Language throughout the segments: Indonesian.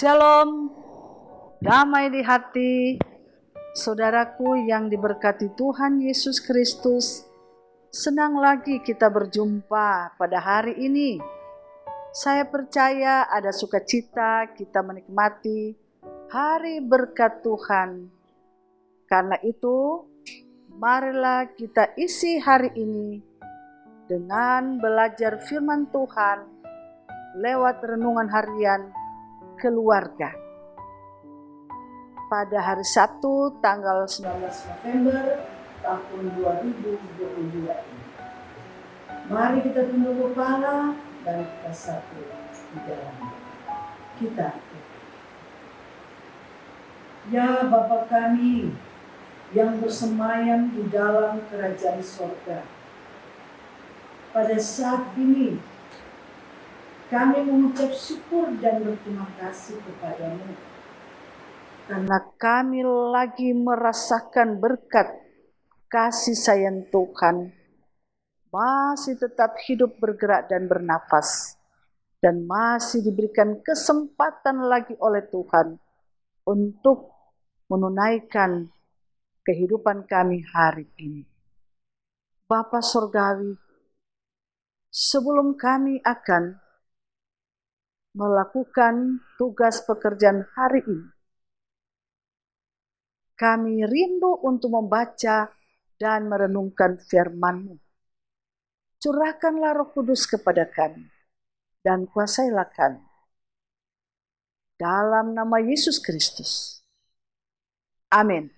Shalom, damai di hati, saudaraku yang diberkati Tuhan Yesus Kristus. Senang lagi kita berjumpa pada hari ini. Saya percaya ada sukacita kita menikmati hari berkat Tuhan. Karena itu, marilah kita isi hari ini dengan belajar firman Tuhan lewat renungan harian keluarga. Pada hari Sabtu tanggal 19 November tahun 2022 ini. Mari kita tunduk kepala dan kita satu di dalam kita. Ya Bapa kami yang bersemayam di dalam kerajaan surga, pada saat ini kami mengucap syukur dan berterima kasih kepadamu karena kami lagi merasakan berkat kasih sayang Tuhan, masih tetap hidup, bergerak dan bernafas, dan masih diberikan kesempatan lagi oleh Tuhan untuk menunaikan kehidupan kami hari ini. Bapa Surgawi, sebelum kami akan melakukan tugas pekerjaan hari ini, kami rindu untuk membaca dan merenungkan firman-Mu. Curahkanlah Roh Kudus kepada kami dan kuasailah kami. Dalam nama Yesus Kristus. Amin.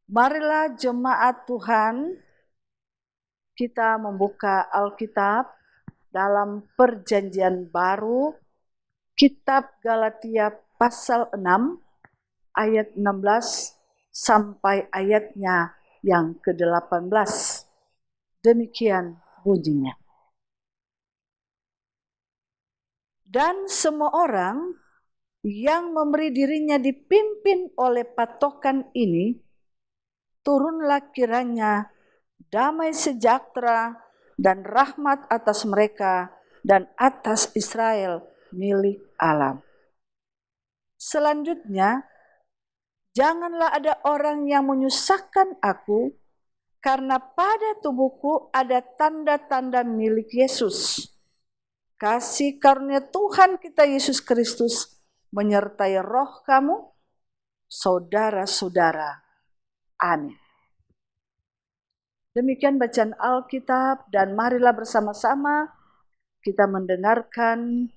Marilah jemaat Tuhan, kita membuka Alkitab dalam Perjanjian Baru, Kitab Galatia pasal 6, ayat 16 sampai ayatnya yang ke-18. Demikian bunyinya. Dan semua orang yang memberi dirinya dipimpin oleh patokan ini, turunlah kiranya damai sejahtera dan rahmat atas mereka dan atas Israel milik Allah. Selanjutnya, janganlah ada orang yang menyusahkan aku, karena pada tubuhku ada tanda-tanda milik Yesus. Kasih karunia Tuhan kita Yesus Kristus menyertai roh kamu, saudara-saudara. Amin. Demikian bacaan Alkitab, dan marilah bersama-sama kita mendengarkan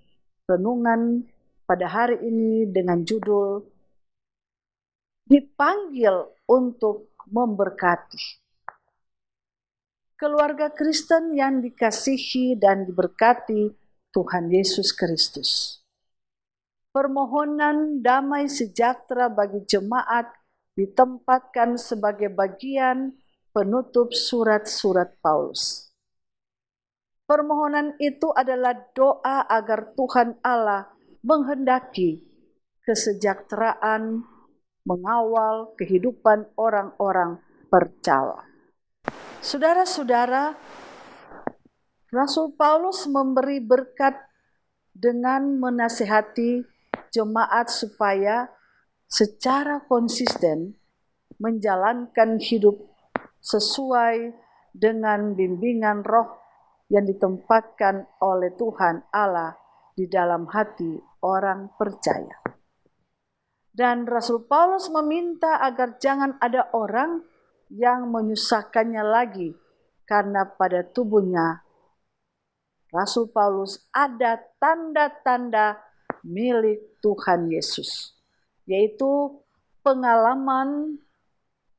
renungan pada hari ini dengan judul Dipanggil untuk Memberkati. Keluarga Kristen yang dikasihi dan diberkati Tuhan Yesus Kristus. Permohonan damai sejahtera bagi jemaat ditempatkan sebagai bagian penutup surat-surat Paulus. Permohonan itu adalah doa agar Tuhan Allah menghendaki kesejahteraan mengawal kehidupan orang-orang percaya. Saudara-saudara, Rasul Paulus memberi berkat dengan menasihati jemaat supaya secara konsisten menjalankan hidup sesuai dengan bimbingan roh yang ditempatkan oleh Tuhan Allah di dalam hati orang percaya. Dan Rasul Paulus meminta agar jangan ada orang yang menyusahkannya lagi, karena pada tubuhnya Rasul Paulus ada tanda-tanda milik Tuhan Yesus, yaitu pengalaman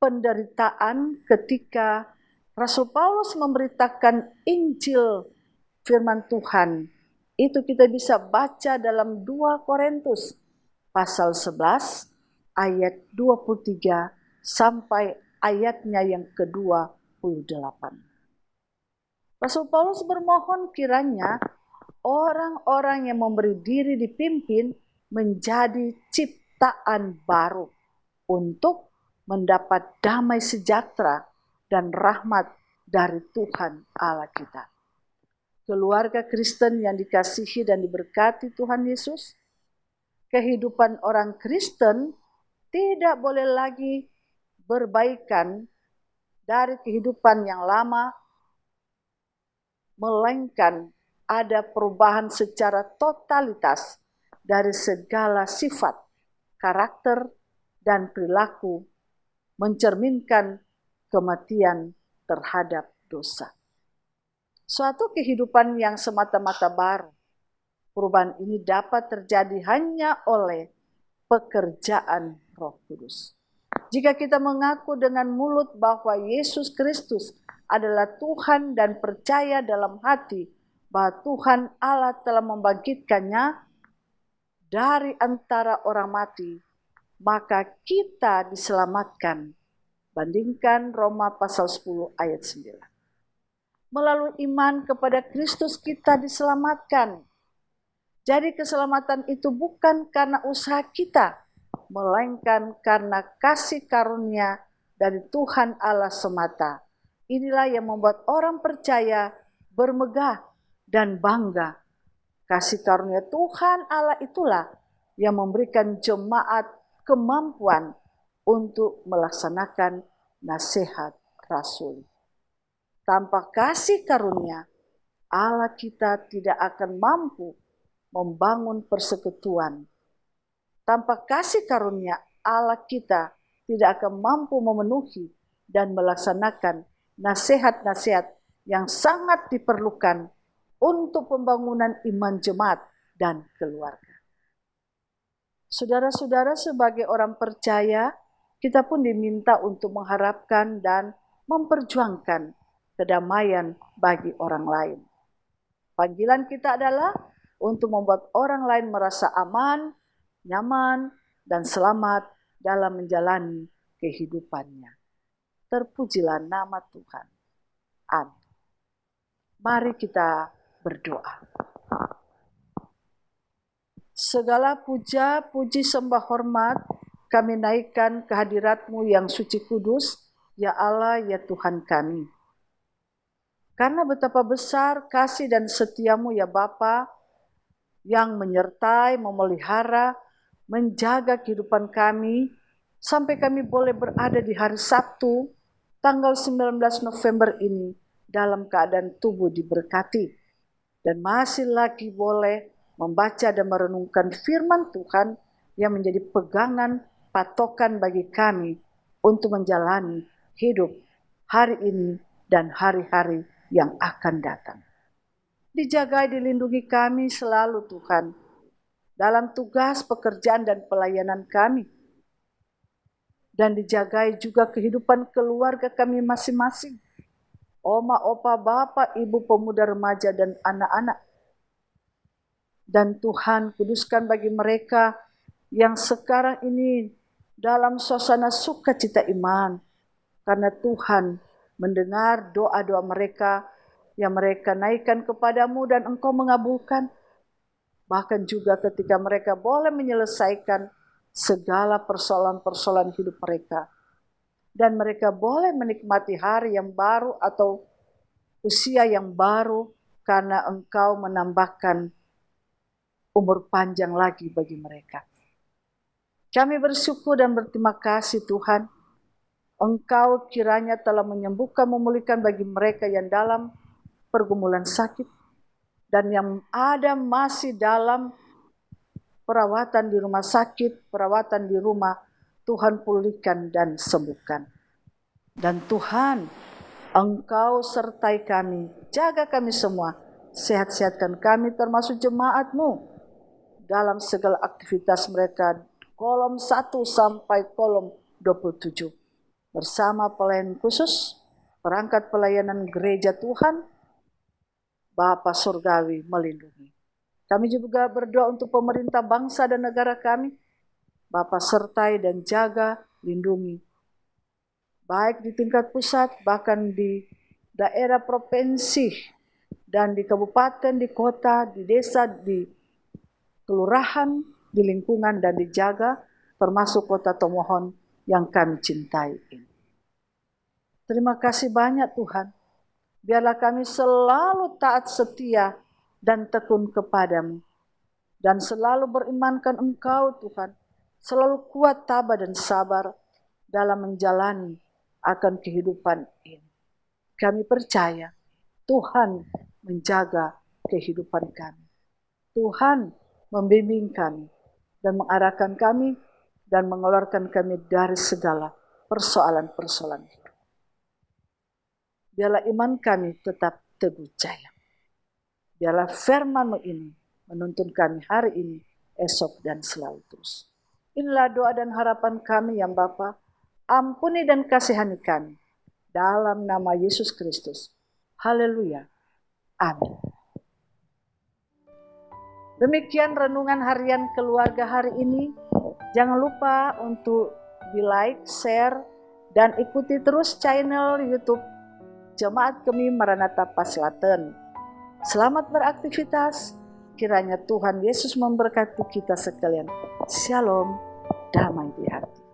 penderitaan ketika Rasul Paulus memberitakan Injil firman Tuhan. Itu kita bisa baca dalam 2 Korintus pasal 11 ayat 23 sampai ayatnya yang ke-28. Rasul Paulus bermohon kiranya orang-orang yang memberi diri dipimpin menjadi ciptaan baru untuk mendapat damai sejahtera dan rahmat dari Tuhan Allah kita. keluarga Kristen yang dikasihi dan diberkati Tuhan Yesus, kehidupan orang Kristen tidak boleh lagi berbaikan dari kehidupan yang lama, melainkan ada perubahan secara totalitas dari segala sifat, karakter, dan perilaku, mencerminkan kematian terhadap dosa. Suatu kehidupan yang semata-mata baru. Perubahan ini dapat terjadi hanya oleh pekerjaan Roh Kudus. Jika kita mengaku dengan mulut bahwa Yesus Kristus adalah Tuhan dan percaya dalam hati bahwa Tuhan Allah telah membangkitkannya dari antara orang mati, maka kita diselamatkan. Bandingkan Roma pasal 10 ayat 9. Melalui iman kepada Kristus kita diselamatkan. Jadi keselamatan itu bukan karena usaha kita, melainkan karena kasih karunia dari Tuhan Allah semata. Inilah yang membuat orang percaya bermegah dan bangga. Kasih karunia Tuhan Allah itulah yang memberikan jemaat kemampuan untuk melaksanakan nasihat Rasul. Tanpa kasih karunia, Allah kita tidak akan mampu membangun persekutuan. Tanpa kasih karunia, Allah kita tidak akan mampu memenuhi dan melaksanakan nasihat-nasihat yang sangat diperlukan untuk pembangunan iman jemaat dan keluarga. Saudara-saudara, sebagai orang percaya, kita pun diminta untuk mengharapkan dan memperjuangkan kedamaian bagi orang lain. Panggilan kita adalah untuk membuat orang lain merasa aman, nyaman, dan selamat dalam menjalani kehidupannya. Terpujilah nama Tuhan. Amin. Mari kita berdoa. Segala puja, puji, sembah, hormat kami naikkan kehadirat-Mu yang suci kudus, ya Allah, ya Tuhan kami. Karena betapa besar kasih dan setia-Mu ya Bapa, yang menyertai, memelihara, menjaga kehidupan kami, sampai kami boleh berada di hari Sabtu, tanggal 19 November ini, dalam keadaan tubuh diberkati. Dan masih lagi boleh membaca dan merenungkan firman Tuhan yang menjadi pegangan, patokan bagi kami untuk menjalani hidup hari ini dan hari-hari yang akan datang. Dijaga, dilindungi kami selalu Tuhan, dalam tugas, pekerjaan, dan pelayanan kami. Dan dijagai juga kehidupan keluarga kami masing-masing. Oma, opa, bapak, ibu, pemuda, remaja, dan anak-anak. Dan Tuhan kuduskan bagi mereka yang sekarang ini dalam suasana sukacita iman. Karena Tuhan mendengar doa-doa mereka yang mereka naikkan kepadamu dan Engkau mengabulkan. Bahkan juga ketika mereka boleh menyelesaikan segala persoalan-persoalan hidup mereka. Dan mereka boleh menikmati hari yang baru atau usia yang baru karena Engkau menambahkan umur panjang lagi bagi mereka. Kami bersyukur dan berterima kasih Tuhan. Engkau kiranya telah menyembuhkan, memulihkan bagi mereka yang dalam pergumulan sakit dan yang ada masih dalam perawatan di rumah sakit, perawatan di rumah, Tuhan pulihkan dan sembuhkan. Dan Tuhan, Engkau sertai kami, jaga kami semua, sehat-sehatkan kami termasuk jemaat-Mu dalam segala aktivitas mereka, kolom 1 sampai kolom 27. Bersama pelayan khusus, perangkat pelayanan gereja Tuhan, Bapa Surgawi melindungi. Kami juga berdoa untuk pemerintah bangsa dan negara kami. Bapa sertai dan jaga, lindungi. Baik di tingkat pusat, bahkan di daerah provinsi, dan di kabupaten, di kota, di desa, di kelurahan, di lingkungan, dan dijaga, termasuk kota Tomohon yang kami cintai ini. Terima kasih banyak Tuhan. Biarlah kami selalu taat setia dan tekun kepadamu. Dan selalu berimankan Engkau Tuhan. Selalu kuat, tabah dan sabar dalam menjalani akan kehidupan ini. Kami percaya Tuhan menjaga kehidupan kami. Tuhan membimbing kami dan mengarahkan kami dan mengeluarkan kami dari segala persoalan-persoalan hidup. Biarlah iman kami tetap teguh jaya. Biarlah firman-Mu ini menuntun kami hari ini, esok, dan selalu terus. Inilah doa dan harapan kami yang Bapa. Ampuni dan kasihani kami. Dalam nama Yesus Kristus. Haleluya. Amin. Demikian renungan harian keluarga hari ini. Jangan lupa untuk di-like, share, dan ikuti terus channel YouTube Jemaat Kemi Maranatha Paslaten. Selamat beraktivitas. Kiranya Tuhan Yesus memberkati kita sekalian. Shalom, damai di hati.